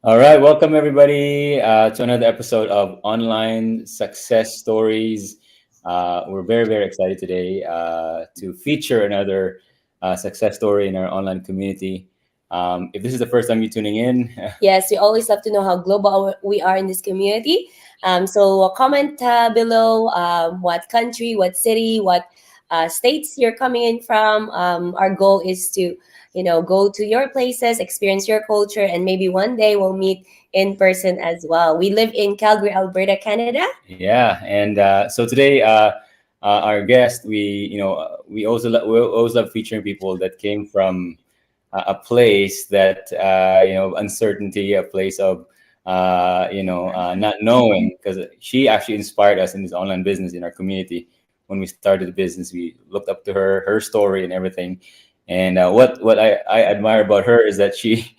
All right, welcome everybody to another episode of Online Success Stories. We're very excited today to feature another success story in our online community. If this is the first time you're tuning in, Yes, we always love to know how global we are in this community. So comment below what country, what city, what states you're coming in from. Our goal is to, go to your places, experience your culture, and maybe one day we'll meet in person as well. We live in Calgary, Alberta, Canada. yeah, and so today our guest, we always love featuring people that came from a place that uncertainty, a place of not knowing, because she actually inspired us in this online business in our community. When we started the business, we looked up to her story and everything. And what I admire about her is that she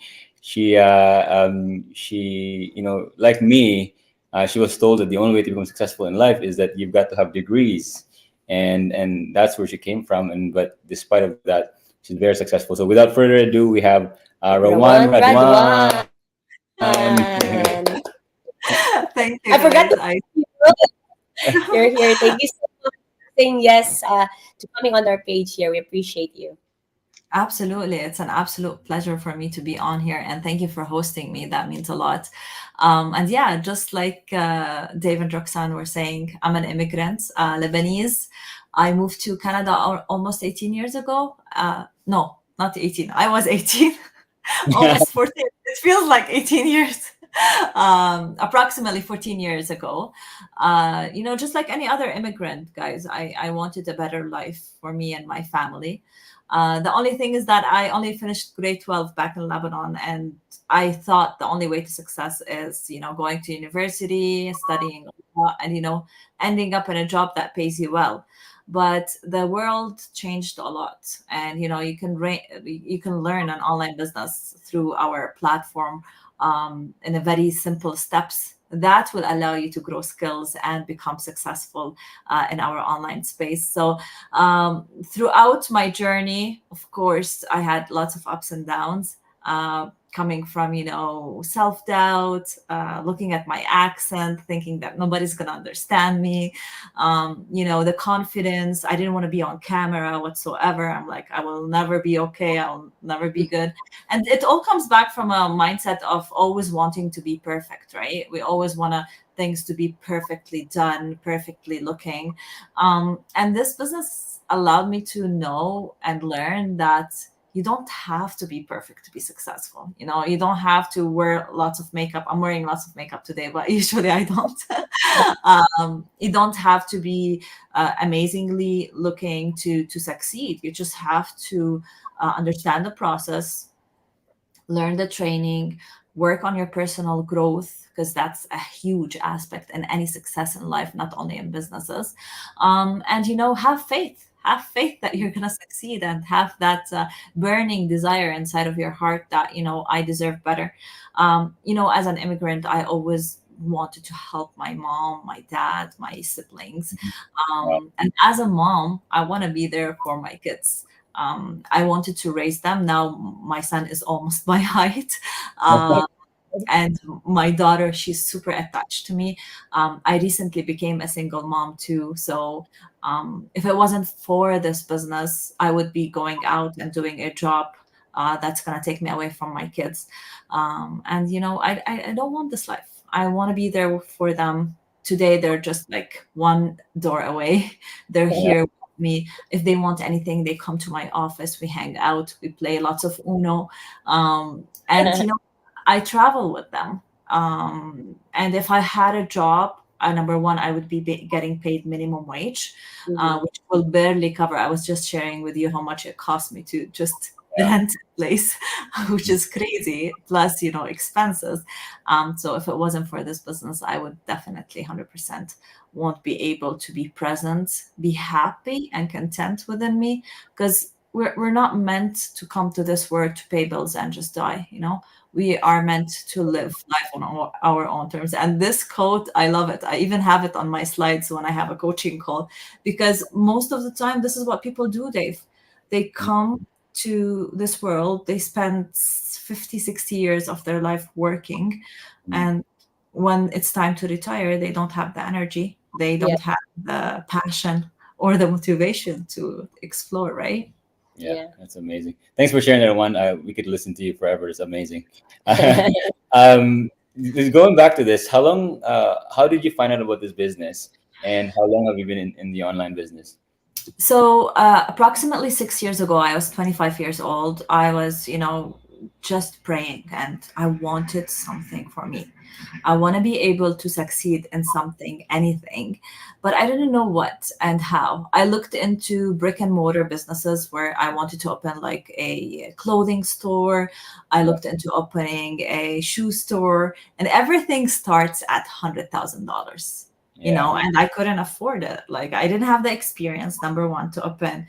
like me, she was told that the only way to become successful in life is that you've got to have degrees, and that's where she came from. And but despite of that, she's very successful. So without further ado, we have Rawan Rawan Radwan. Thank you, I forgot guys. to you're here. Thank you so much for saying yes to coming on our page here. We appreciate you. Absolutely. It's an absolute pleasure for me to be on here. And thank you for hosting me. That means a lot. And yeah, just like Dave and Roxanne were saying, I'm an immigrant, Lebanese. I moved to Canada almost 18 years ago. No, not 18. I was 18, almost 14. It feels like 18 years. Approximately 14 years ago. Just like any other immigrant, guys, I wanted a better life for me and my family. The only thing is that I only finished grade 12 back in Lebanon, and I thought the only way to success is, going to university, studying a lot, and, ending up in a job that pays you well. But the world changed a lot, and you can learn an online business through our platform in a very simple steps that will allow you to grow skills and become successful in our online space. So throughout my journey, of course, I had lots of ups and downs, coming from, self-doubt, looking at my accent, thinking that nobody's going to understand me, the confidence. I didn't want to be on camera whatsoever. I'm like, I will never be okay. I'll never be good. And it all comes back from a mindset of always wanting to be perfect, right? We always want things to be perfectly done, perfectly looking. And this business allowed me to know and learn that you don't have to be perfect to be successful. You don't have to wear lots of makeup. I'm wearing lots of makeup today, but usually I don't. You don't have to be amazingly looking to succeed. You just have to understand the process, learn the training, work on your personal growth, because that's a huge aspect in any success in life, not only in businesses. And have faith that you're going to succeed, and have that burning desire inside of your heart that, I deserve better. As an immigrant, I always wanted to help my mom, my dad, my siblings. And as a mom, I want to be there for my kids. I wanted to raise them. Now my son is almost my height. And my daughter, she's super attached to me. I recently became a single mom too. So if it wasn't for this business, I would be going out and doing a job that's going to take me away from my kids. And, I don't want this life. I want to be there for them. Today, they're just like one door away. They're here with me. If they want anything, they come to my office. We hang out. We play lots of Uno. And, I travel with them. And if I had a job, number one, I would be getting paid minimum wage, which will barely cover. I was just sharing with you how much it cost me to just rent a place, which is crazy, plus, expenses. So if it wasn't for this business, I would definitely 100% won't be able to be present, be happy and content within me, because we're not meant to come to this world to pay bills and just die. We are meant to live life on our own terms. And this quote, I love it. I even have it on my slides when I have a coaching call, because most of the time, this is what people do, Dave. They come to this world, they spend 50, 60 years of their life working. Mm. And when it's time to retire, they don't have the energy, they Yeah. don't have the passion or the motivation to explore, right? Yeah, Yeah. that's amazing. Thanks for sharing that one. We could listen to you forever. It's amazing. um, Going back to this, how long? How did you find out about this business, and how long have you been in the online business? So, approximately 6 years ago, I was 25 years old. I was, just praying, and I wanted something for me. I want to be able to succeed in something, anything, but I didn't know what and how. I looked into brick and mortar businesses where I wanted to open like a clothing store. I Yeah, looked into opening a shoe store, and everything starts at $100,000, yeah, and I couldn't afford it. Like, I didn't have the experience, number one, to open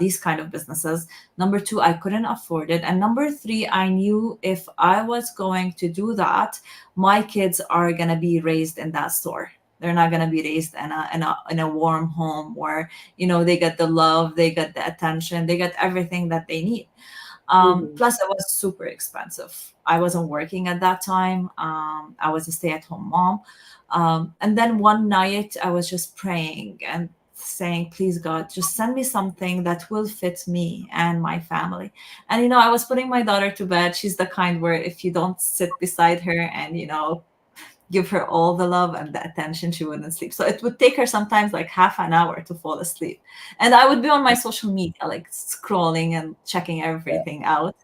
these kind of businesses. Number two, I couldn't afford it. And number three, I knew if I was going to do that, my kids are going to be raised in that store. They're not going to be raised in a warm home where, they get the love, they get the attention, they get everything that they need. Mhm. Plus, it was super expensive. I wasn't working at that time. I was a stay-at-home mom. And then one night, I was just praying and saying, "Please, God, just send me something that will fit me and my family." And I was putting my daughter to bed. She's the kind where if you don't sit beside her and give her all the love and the attention, she wouldn't sleep. So it would take her sometimes like half an hour to fall asleep. And I would be on my social media, like scrolling and checking yeah. everything out.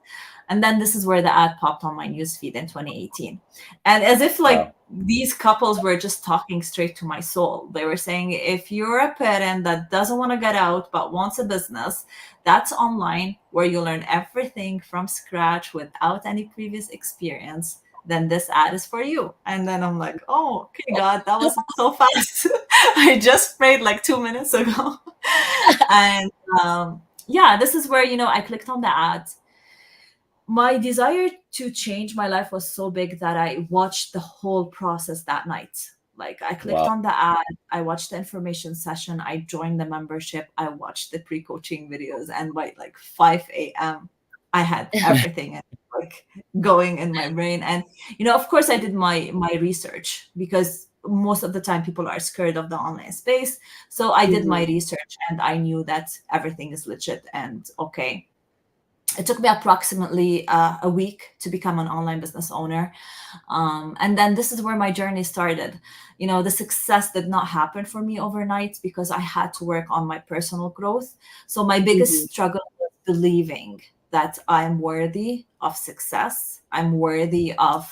And then this is where the ad popped on my newsfeed in 2018. And as if like Wow. these couples were just talking straight to my soul. They were saying, if you're a parent that doesn't want to get out but wants a business, that's online where you learn everything from scratch without any previous experience, then this ad is for you. And then I'm like, oh, okay, God, that was so fast. I just prayed like 2 minutes ago. And yeah, this is where, I clicked on the ad. My desire to change my life was so big that I watched the whole process that night. Like, I clicked Wow. on the ad, I watched the information session, I joined the membership, I watched the pre-coaching videos, and by like 5 a.m. I had everything like going in my brain. And of course, I did my research because most of the time people are scared of the online space. So I did my Mhm. research and I knew that everything is legit and okay. It took me approximately a week to become an online business owner. And then this is where my journey started. The success did not happen for me overnight because I had to work on my personal growth. So my Mhm. biggest struggle was believing that I'm worthy of success. I'm worthy of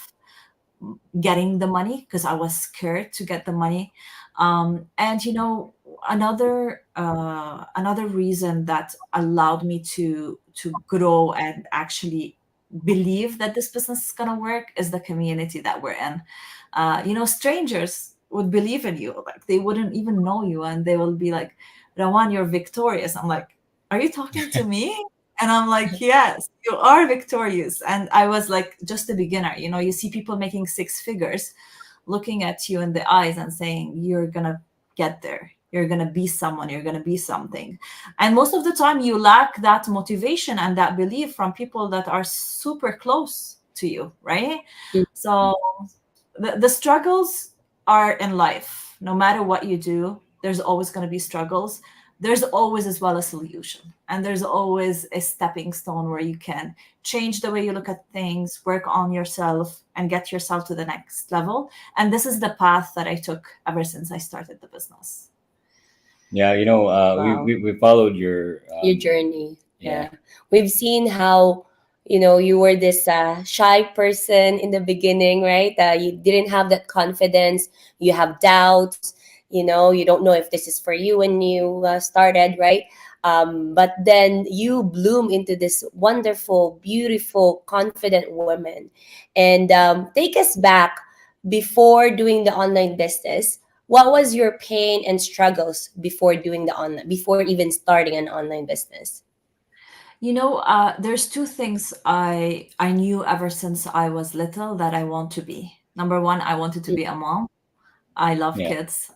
getting the money because I was scared to get the money. And another reason that allowed me to grow and actually believe that this business is gonna work is the community that we're in. Strangers would believe in you, like they wouldn't even know you, and they will be like, "Rawan, you're victorious." I'm like, "Are you talking to me?" And I'm like, yes, you are victorious. And I was like just a beginner. You see people making six figures looking at you in the eyes and saying, you're going to get there. You're going to be someone. You're going to be something. And most of the time, you lack that motivation and that belief from people that are super close to you, right? So the struggles are in life. No matter what you do, there's always going to be struggles. There's always as well a solution, and there's always a stepping stone where you can change the way you look at things, work on yourself, and get yourself to the next level. And this is the path that I took ever since I started the business. Yeah, Wow. we followed your Your journey. yeah. Yeah. We've seen how, you were this shy person in the beginning, right? You didn't have that confidence. You have doubts. You don't know if this is for you when you started, right? But then you bloom into this wonderful, beautiful, confident woman. And take us back before doing the online business. What was your pain and struggles before doing the online, before even starting an online business? There's two things I knew ever since I was little that I want to be. Number one, I wanted to be a mom. I love Yeah. kids,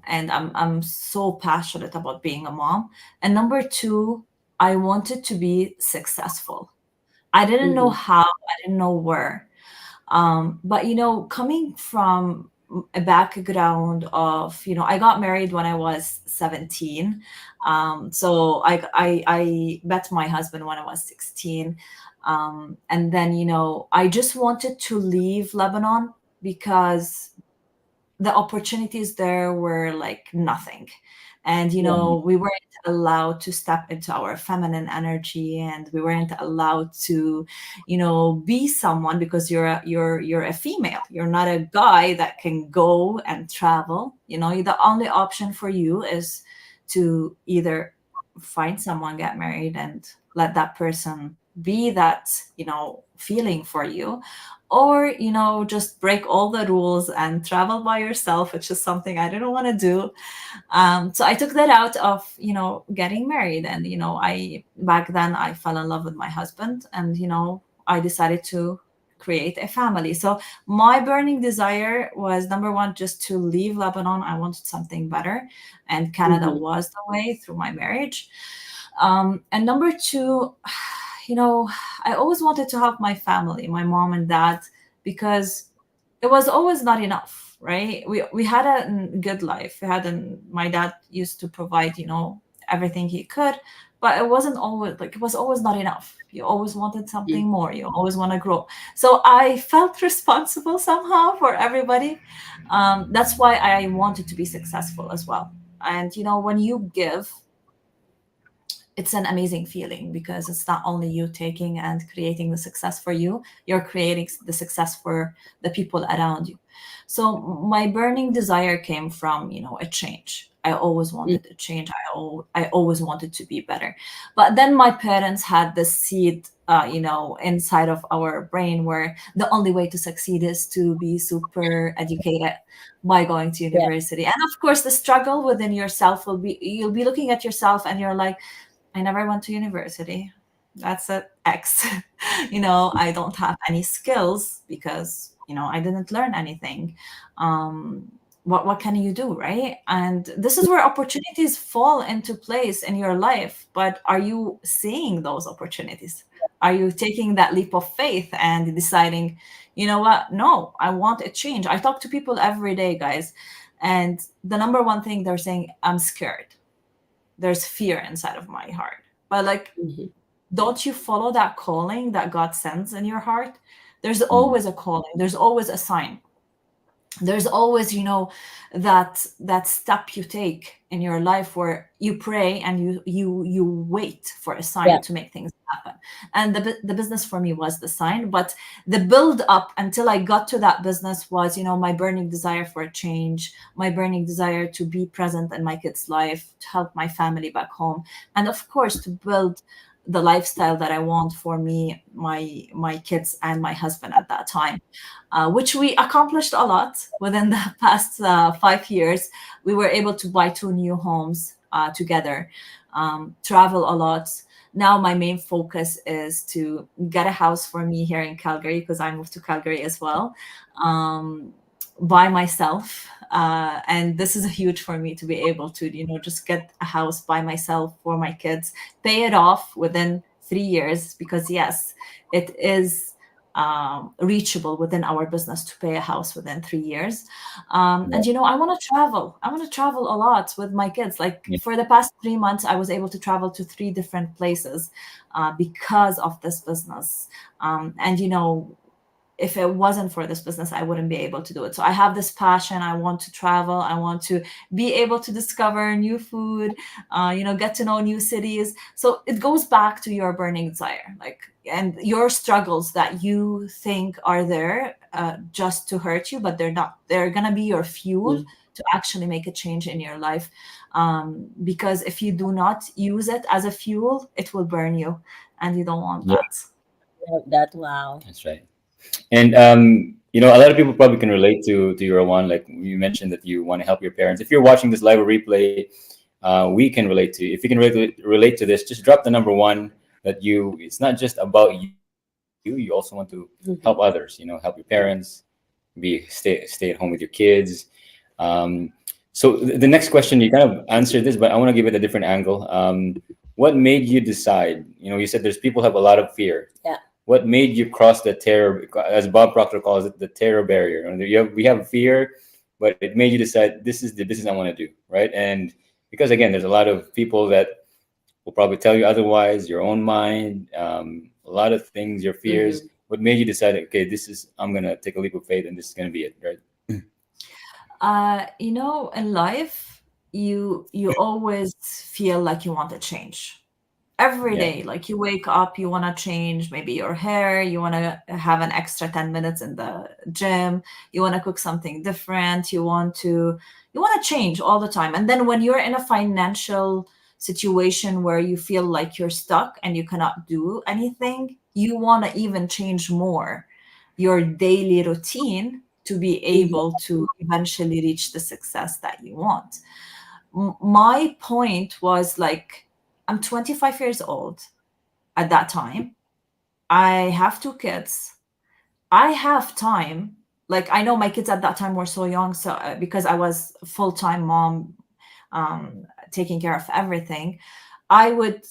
and I'm so passionate about being a mom. And number two, I wanted to be successful. I didn't know Mhm. how, I didn't know where. But coming from a background of, I got married when I was 17. So I met my husband when I was 16. And then, I just wanted to leave Lebanon because the opportunities there were like nothing. And Yeah. we weren't allowed to step into our feminine energy, and we weren't allowed to be someone, because you're a female, you're not a guy that can go and travel. The only option for you is to either find someone, get married, and let that person be that feeling for you, or just break all the rules and travel by yourself, which is something I didn't want to do. So I took that out of getting married. And I back then I fell in love with my husband, and I decided to create a family. So my burning desire was, number one, just to leave Lebanon. I wanted something better, and Canada Mhm. was the way through my marriage. And number two, you know, I always wanted to help my family, my mom and dad, because it was always not enough, right? We had a good life. My dad used to provide, everything he could, but it wasn't always like, it was always not enough. You always wanted something Mhm. more. You always want to grow. So I felt responsible somehow for everybody. That's why I wanted to be successful as well. And when you give, it's an amazing feeling, because it's not only you taking and creating the success for you, you're creating the success for the people around you. So my burning desire came from a change. I always Mhm. wanted a change. I always wanted to be better. But then my parents had this seed, inside of our brain, where the only way to succeed is to be super educated by going to Yeah. university. And of course, the struggle within yourself will be, you'll be looking at yourself and you're like, I never went to university. That's an X. I don't have any skills because, I didn't learn anything. What can you do, right? And this is where opportunities fall into place in your life. But are you seeing those opportunities? Are you taking that leap of faith and deciding, you know what? No, I want a change. I talk to people every day, guys. And the number one thing they're saying, I'm scared, there's fear inside of my heart. But like, Mhm. don't you follow that calling that God sends in your heart? There's Mm. always a calling, there's always a sign, there's always that step you take in your life where you pray and you wait for a Yeah. sign to make things happen. And the business for me was the sign, but the build up until I got to that business was my burning desire for a change, my burning desire to be present in my kids' life, to help my family back home, and of course to build the lifestyle that I want for me, my kids, and my husband at that time, which we accomplished a lot within the past 5 years. We were able to buy two new homes together, travel a lot. Now, my main focus is to get a house for me here in Calgary, because I moved to Calgary as well, um, by myself. And this is huge for me to be able to, just get a house by myself for my kids, pay it off within 3 years, because yes, it is reachable within our business to pay a house within 3 years. And Yeah. I want to travel. I want to travel a lot with my kids. Like Yeah. for the past 3 months, I was able to travel to three different places because of this business. And if it wasn't for this business, I wouldn't be able to do it. So I have this passion. I want to travel. I want to be able to discover new food, get to know new cities. So it goes back to your burning desire, like, and your struggles that you think are there just to hurt you, but they're not. They're gonna be your fuel Mhm. to actually make a change in your life. Because if you do not use it as a fuel, it will burn you, and you don't want Yeah, that. Love that. Wow. that's right. And a lot of people probably can relate to your one. Like you mentioned that you want to help your parents. If you're watching this live or replay, we can relate to. If you can relate to this, just drop the number one. That you, it's not just about you. You also want to help others. Mhm. Help your parents. Stay at home with your kids. Um, so the next question, you kind of answered this, but I want to give it a different angle. what made you decide? You said there's people have a lot of fear. Yeah. What made you cross the terror, as Bob Proctor calls it, the terror barrier? And we have fear, but it made you decide this is the business I want to do, right? And because again, there's a lot of people that will probably tell you otherwise, your own mind, a lot of things, your fears. Mhm. What made you decide, okay, I'm gonna take a leap of faith, and this is gonna be it, right? In life, you always feel like you want to change every Yeah, day. Like you wake up, you want to change maybe your hair, you want to have an extra 10 minutes in the gym, you want to cook something different, you want to change all the time. And then when you're in a financial situation where you feel like you're stuck and you cannot do anything, you want to even change more your daily routine to be Mhm. able to eventually reach the success that you want. My point was like, I'm 25 years old at that time. I have two kids. I have time. Like, I know my kids at that time were so young, so because I was full-time mom, taking care of everything, I would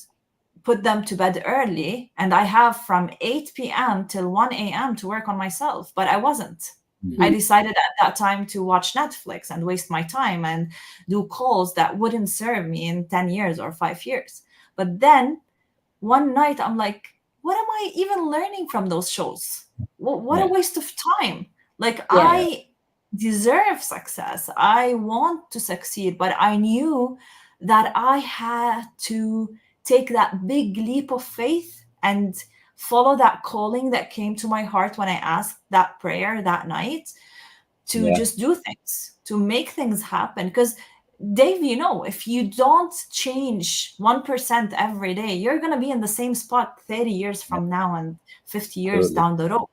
put them to bed early, and I have from 8 p.m. till 1 a.m. to work on myself, but I wasn't. I mhm. Mhm. decided at that time to watch Netflix and waste my time and do calls that wouldn't serve me in 10 years or 5 years. But then one night I'm like, what am I even learning from those shows? What a Yeah, waste of time. Like, Yeah. yeah, I deserve success. I want to succeed, but I knew that I had to take that big leap of faith and follow that calling that came to my heart when I asked that prayer that night, to yeah, just do things, to make things happen. Because, Dave, if you don't change 1% every day, you're going to be in the same spot 30 years yeah, from now and 50 years absolutely. down the road.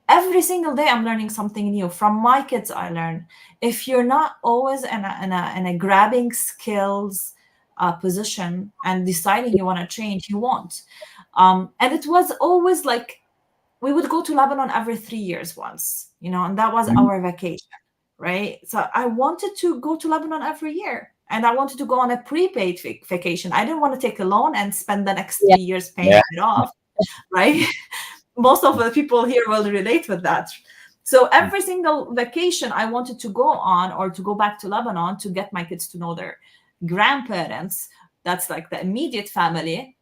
Every single day, I'm learning something new. From my kids, I learn. If you're not always in a grabbing skills position and deciding you want to change, you won't. And it was always like, we would go to Lebanon every 3 years once, and that was Mhm. our vacation, right? So I wanted to go to Lebanon every year, and I wanted to go on a prepaid vacation. I didn't want to take a loan and spend the next Yeah. 3 years paying Yeah, it off, right? Most of the people here will relate with that. So every single vacation I wanted to go on, or to go back to Lebanon to get my kids to know their grandparents, that's like the immediate family,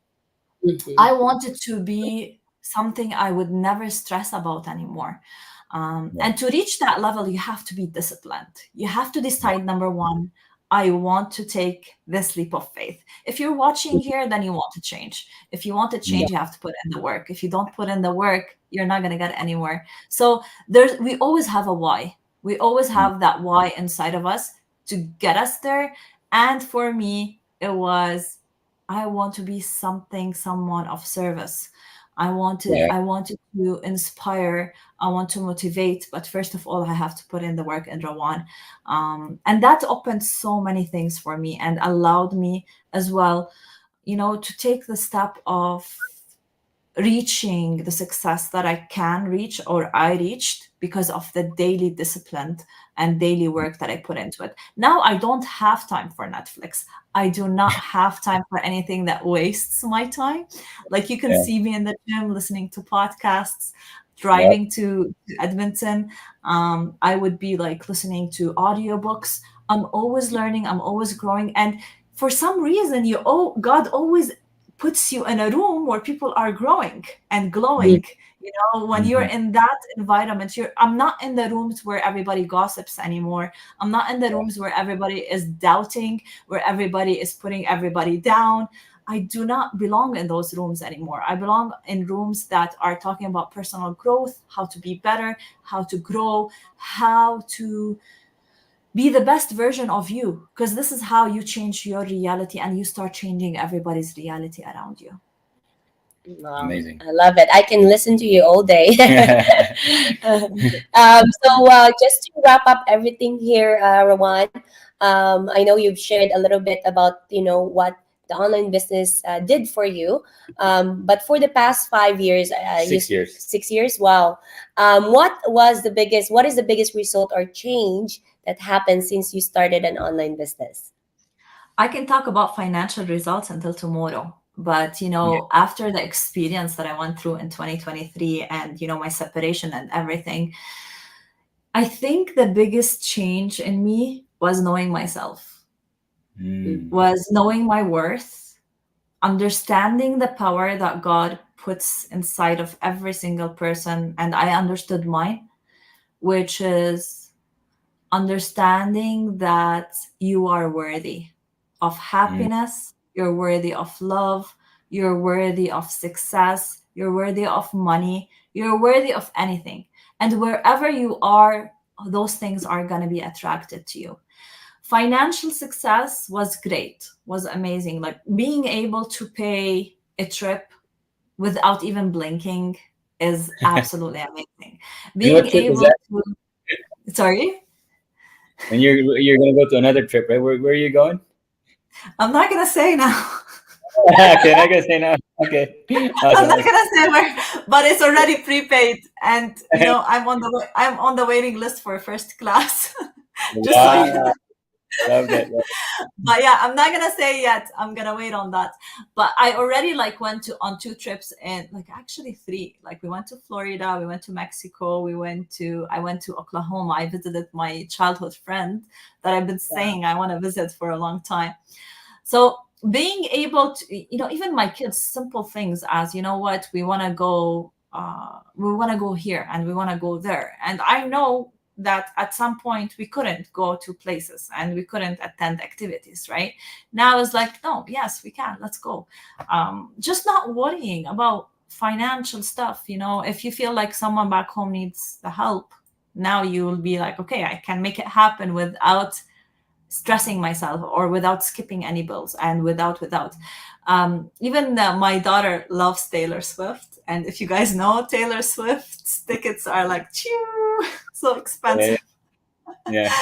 Mhm. I want it to be something I would never stress about anymore. yeah, And to reach that level, you have to be disciplined. You have to yeah, decide, number one, I want to take this leap of faith. If you're watching here, then you want to change. If you want to mm, change, you have to put in the work. If you don't put in the work, you're not going to get anywhere. So we always have a why. We always mm, have that why inside of us to get us there. And for me, it was, I want to be someone of service. yeah, I wanted to inspire, I want to motivate, but first of all, I have to put in the work in Rawan. And that opened so many things for me and allowed me as well, to take the step of reaching the success that I can reach, or I reached, because of the daily discipline and daily work that I put into it. Now I don't have time for Netflix. I do not have time for anything that wastes my time. Like, you can yeah, see me in the gym listening to podcasts, yeah, driving to Edmonton. I would be like listening to audiobooks. I'm always learning, I'm always growing. And for some reason, God always puts you in a room where people are growing and Mhm. glowing. When you're mhm, in that environment, I'm not in the rooms where everybody gossips anymore. I'm not in the yeah, rooms where everybody is doubting, where everybody is putting everybody down. I do not belong in those rooms anymore. I belong in rooms that are talking about personal growth, how to be better, how to grow, how to be the best version of you, because this is how you change your reality and you start changing everybody's reality around you. Wow, amazing. I love it. I can listen to you all day. Just to wrap up everything here, Rawan, I know you've shared a little bit about what the online business did for you. But for the past 5 years, 6 years. 6 years, wow. What is the biggest result or change that happened since you started an online business? I can talk about financial results until tomorrow. But after the experience that I went through in 2023, and my separation and everything, I think the biggest change in me was knowing myself, Mm. was knowing my worth, understanding the power that God puts inside of every single person. And I understood mine, which is understanding that you are worthy of Mm. happiness, you're worthy of love, you're worthy of success, you're worthy of money, you're worthy of anything. And wherever you are, those things are going to be attracted to you. Financial success was great, was amazing. Like being able to pay a trip without even blinking is absolutely amazing. And Being what trip is able that? to, sorry, And you're gonna go to another trip, right? Where are you going? I'm not gonna say now. Okay, not gonna say now. Okay, I'm awesome, not awesome. gonna say where, but it's already prepaid, and I'm on the waiting list for first class. Just so you know. Wow, I love that. But yeah, I'm not gonna say yet. I'm gonna wait on that. But I already like went to on two trips, and like actually three. Like we went to Florida, we went to Mexico, I went to Oklahoma. I visited my childhood friend that I've been saying I want to visit for a long time. So being able to, even my kids, simple things as, what, we want to go here and we want to go there. And I know that at some point we couldn't go to places and we couldn't attend activities, right? Now it's like, no, yes, we can, let's go. Just not worrying about financial stuff. If you feel like someone back home needs the help, now you will be like, okay, I can make it happen without stressing myself or without skipping any bills and without even my daughter loves Taylor Swift, and if you guys know, Taylor Swift's tickets are like chew, so Yeah, expensive. yeah,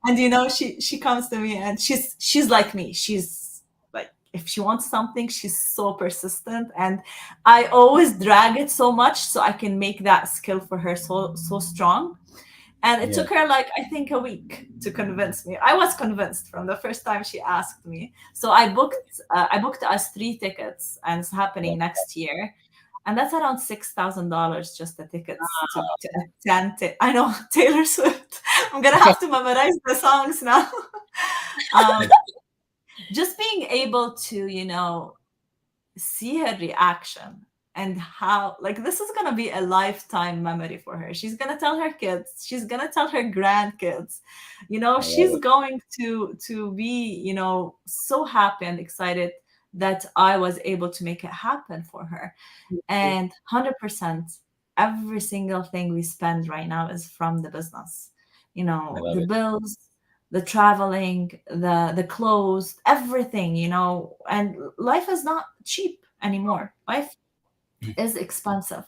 And she comes to me and she's like me. She's like, if she wants something, she's so persistent, and I always drag it so much so I can make that skill for her so strong. And it yeah. took her like, I think, a week to convince me. I was convinced from the first time she asked me. So I booked us three tickets, and it's happening next year. And that's around $6,000 just the tickets to attend. I know, Taylor Swift. I'm gonna have to memorize the songs now. um, just being able to, see her reaction, and how, like, this is going to be a lifetime memory for her. She's going to tell her kids, she's going to tell her grandkids. I love She's it. going to be, so happy and excited that I was able to make it happen for her. And 100%, every single thing we spend right now is from the business. I love The it. bills, the traveling, the clothes, everything. And life is not cheap anymore. Life is expensive.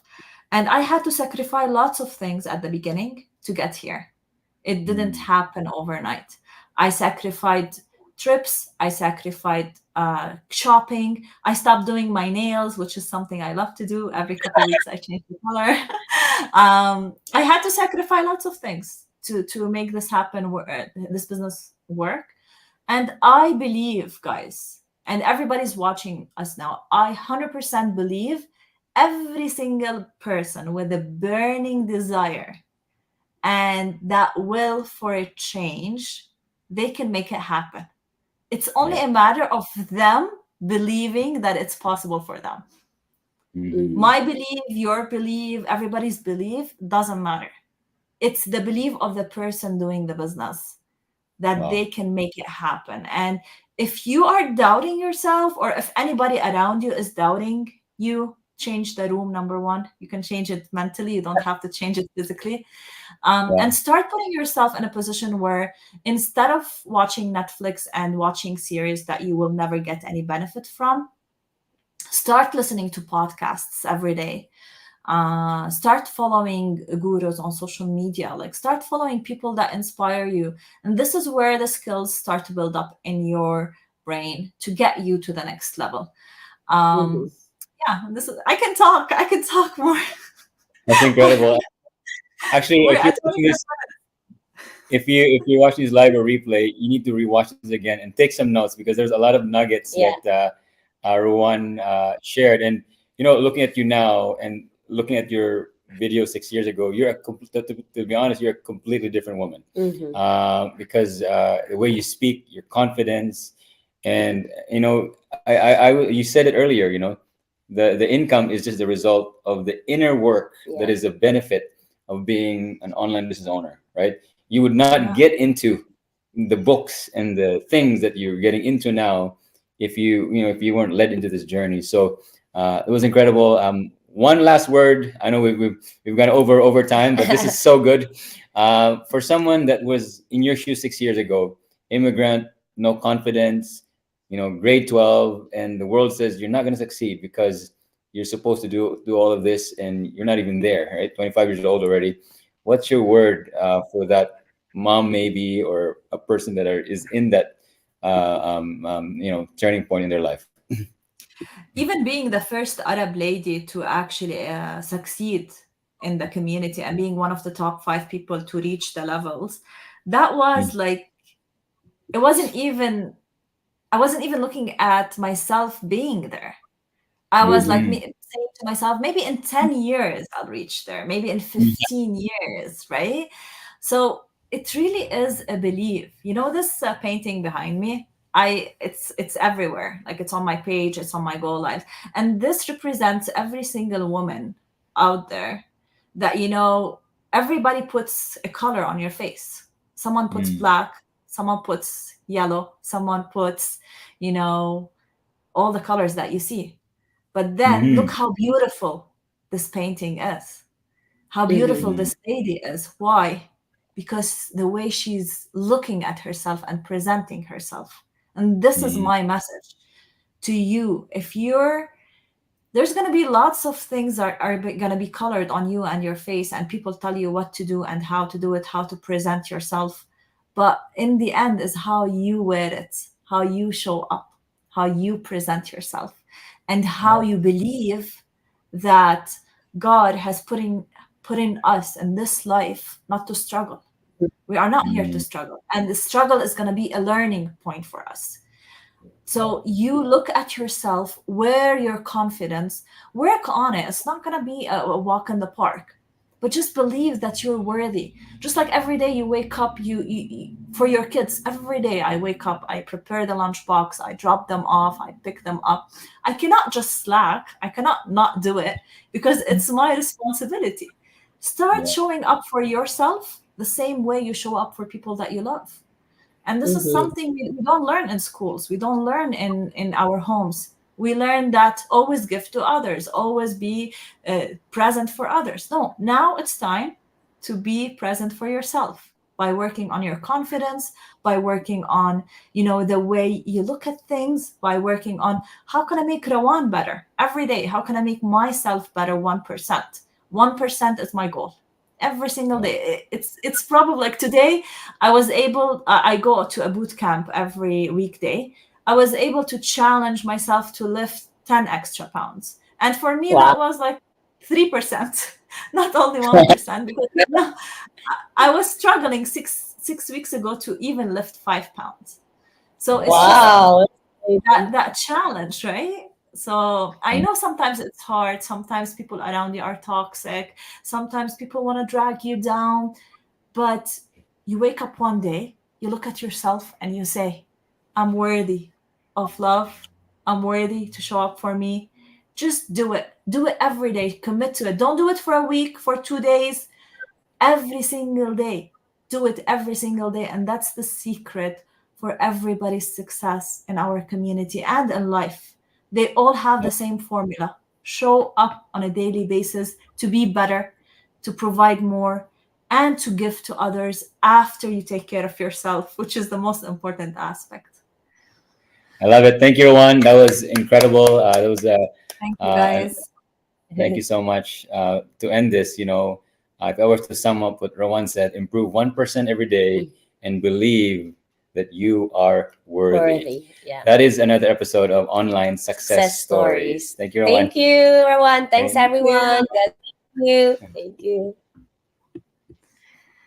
And I had to sacrifice lots of things at the beginning to get here. It didn't Mm. happen overnight. I sacrificed trips. I sacrificed shopping. I stopped doing my nails, which is something I love to do. Every couple of weeks, I change the color. I had to sacrifice lots of things to make this happen, this business work. And I believe, guys, and everybody's watching us now, I 100% believe every single person with a burning desire and that will for a change, they can make it happen. It's only Yeah. a matter of them believing that it's possible for them. Mm-hmm. Mhm. My belief, your belief, everybody's belief doesn't matter. It's the belief of the person doing the business that they Wow. can make it happen. And if you are doubting yourself, or if anybody around you is doubting you, change the room. Number one, you can change it mentally, you don't have to change it physically. Yeah. And start putting yourself in a position where, instead of watching Netflix and watching series that you will never get any benefit from, start listening to podcasts every day. Start following gurus on social media. Like, start following people that inspire you. And this is where the skills start to build up in your brain to get you to the next level. Mhm. um yeah, this is, I can talk more. That's incredible. Actually, We're if you're at watching 25. this, if you watch this live or replay, you need to rewatch this again and take some notes, because there's a lot of nuggets Yeah. that Rowan shared. And looking at you now and looking at your video 6 years ago, to be honest, you're a completely different woman. Mm-hmm. Because the way you speak, your confidence, and you said it earlier. The income is just the result of the inner work that Yeah. is a benefit of being an online business owner, right? You would not Yeah. get into the books and the things that you're getting into now if you weren't led into this journey. So it was incredible. One last word. I know we've gone over time, but this is so good. For someone that was in your shoes 6 years ago, immigrant, no confidence, grade 12, and the world says you're not going to succeed because you're supposed to do all of this, and you're not even there, right? 25 years old already. What's your word for that mom, maybe, or a person is in that turning point in their life? Even being the first Arab lady to actually succeed in the community and being one of the top 5 people to reach the levels, that was Mm. like, it wasn't even, I wasn't even looking at myself being there. I was like Mm-hmm. me saying to myself, maybe in 10 years I'll reach there, maybe in 15 years, right? So it really is a belief. You know, this painting behind me, it's everywhere. Like, it's on my page, it's on my goal life. And this represents every single woman out there that, everybody puts a color on your face. Someone puts Mm. black, someone puts yellow, someone puts, you know, all the colors that you see. But then look Mhm. how beautiful this painting is. How beautiful Mm-hmm. Mm. this lady is. Why? Because the way she's looking at herself and presenting herself. And this is Mm. my message to you. If you're There's going to be lots of things that are going to be colored on you and your face, and people tell you what to do and how to do it, how to present yourself. But in the end is how you wear it, how you show up, how you present yourself, and how you believe that God has put in us in this life not to struggle. We are not here to Mm. struggle, and the struggle is going to be a learning point for us. So you look at yourself, where your confidence, work on it. It's not going to be a walk in the park, but just believe that you're worthy. Just like every day you wake up, for your kids, every day I wake up, I prepare the lunchbox, I drop them off, I pick them up. I cannot just slack. I cannot not do it because it's my responsibility. Start Yeah. showing up for yourself the same way you show up for people that you love. And this is Mm-hmm. something we don't learn in schools. We don't learn in our homes. We learn that always give to others, always be present for others. No, now it's time to be present for yourself by working on your confidence, by working on, the way you look at things, by working on how can I make Rawan better every day? How can I make myself better 1%? 1% is my goal every single Yeah. day. It's probably like today I go to a boot camp every weekday. I was able to challenge myself to lift 10 extra pounds. And for me, Wow. that was like 3%, not only 1%, because I was struggling six weeks ago to even lift 5 pounds. So it's just Wow. Wow. that challenge, right? So I Mm. know sometimes it's hard. Sometimes people around you are toxic. Sometimes people want to drag you down. But you wake up one day, you look at yourself and you say, I'm worthy of love. I'm worthy to show up for me. Just do it. Do it every day. Commit to it. Don't do it for a week, for 2 days, every single day. Do it every single day. And that's the secret for everybody's success in our community and in life. They all have Yeah. the same formula. Show up on a daily basis to be better, to provide more, and to give to others after you take care of yourself, which is the most important aspect. I love it. Thank you, everyone. That was incredible. That was Thank you, uh, guys. thank you so much. To end this, if I were to sum up what Rowan said, improve 1% every day and believe that you are worthy. Worthy. Yeah. That is another episode of Online Success Success Stories. stories. Thank you, Rowan. Thank you, everyone. Thanks, Thank Thank everyone. you. God bless you. Thank you.